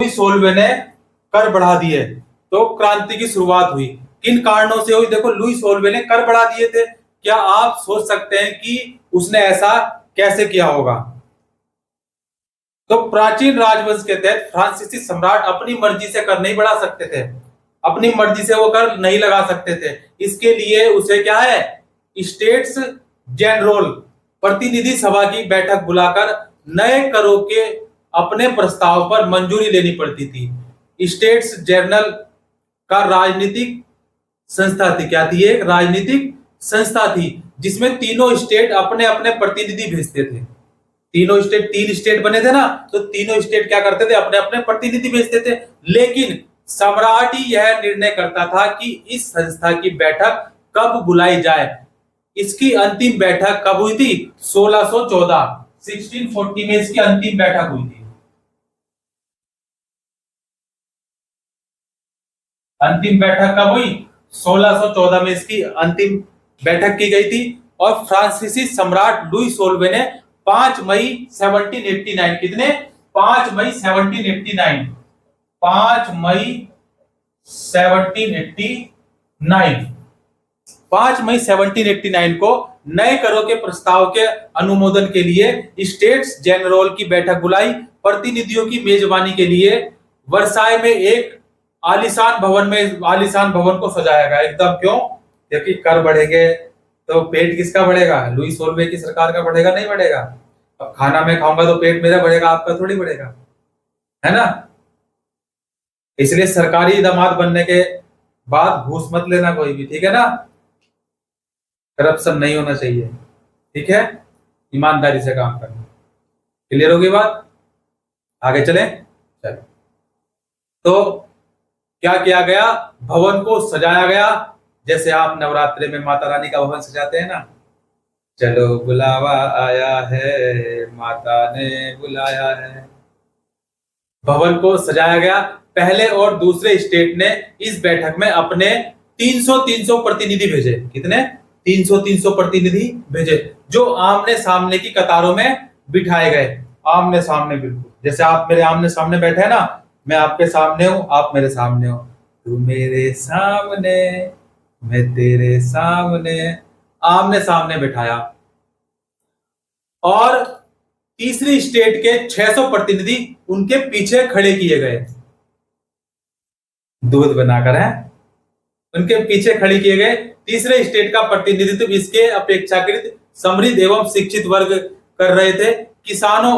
Lewis Solvay ने कर बढ़ा दिए तो क्रांति की शुरुआत हुई। किन कारणों से हुई? देखो, लुईस सोल्वे ने कर बढ़ा दिए थे। क्या आप सोच सकते हैं कि उसने ऐसा कैसे किया होगा? तो प्राचीन राजवंश के तहत फ्रांसीसी सम्राट अपनी मर्जी से कर नहीं बढ़ा सकते थे, अपनी मर्जी से वो कर नहीं लगा सकते थे। इसके लिए उसे क्या है, स्टेट्स जनरल, प्रतिनिधि सभा की बैठक बुलाकर नए करों के अपने प्रस्ताव पर मंजूरी लेनी पड़ती थी। स्टेट्स जनरल का राजनीतिक संस्था थी। क्या थी? एक राजनीतिक संस्था थी जिसमें तीनों स्टेट अपने अपने प्रतिनिधि भेजते थे। तीनों स्टेट, 3 स्टेट बने थे ना, तो तीनों स्टेट क्या करते थे, अपने अपने प्रतिनिधि भेजते थे। लेकिन सम्राट ही यह निर्णय करता था कि इस संस्था की बैठक कब बुलाई जाए। इसकी अंतिम बैठक कब हुई थी? 1614, 1640 में इसकी अंतिम बैठक हुई थी। अंतिम बैठक कब हुई? 1614 में इसकी अंतिम बैठक की गई थी। और फ्रांसीसी सम्राट लुईस सोल्वे ने 5 मई 1789, कितने? 5 मई 1789, 5 मई 1789, 5 मई 1789 को नए करों के प्रस्ताव के अनुमोदन के लिए स्टेट्स जनरल की बैठक बुलाई। प्रतिनिधियों की मेजबानी के लिए वर्साई में एक आलीशान भवन को सजाया गया एकदम। क्यों? क्योंकि कर बढ़ेंगे तो पेट किसका बढ़ेगा? लुईस सोल्वे की सरकार का बढ़ेगा, नहीं बढ़ेगा? अब खाना मैं खाऊंगा तो पेट मेरा बढ़ेगा, आपका थोड़ी बढ़ेगा, है ना? इसलिए सरकारी दामाद बनने के बाद घूस मत लेना कोई भी, ठीक है ना? करप्शन नहीं होना चाहिए, ठीक है? ईमानदारी से काम करना। क्लियर होगी बात? आगे चलें। चलो, तो क्या किया गया? भवन को सजाया गया, जैसे आप नवरात्रि में माता रानी का भवन सजाते हैं ना। चलो बुलावा आया है, माता ने बुलाया है। भवन को सजाया गया। पहले और दूसरे स्टेट ने इस बैठक में अपने 300 प्रतिनिधि भेजे। कितने? 300 प्रतिनिधि भेजे, जो आमने सामने की कतारों में बिठाए गए। आमने सामने, बिल्कुल जैसे आप मेरे आमने सामने बैठे हैं ना, मैं आपके सामने हूं, आप मेरे सामने हो, तू मेरे सामने, मैं तेरे सामने, आमने सामने बिठाया। और तीसरी स्टेट के 600 प्रतिनिधि उनके पीछे खड़े किए गए, दूध बनाकर है, उनके पीछे खड़े किए गए। तीसरे स्टेट का प्रतिनिधित्व इसके अपेक्षाकृत समृद्ध एवं शिक्षित वर्ग कर रहे थे। किसानों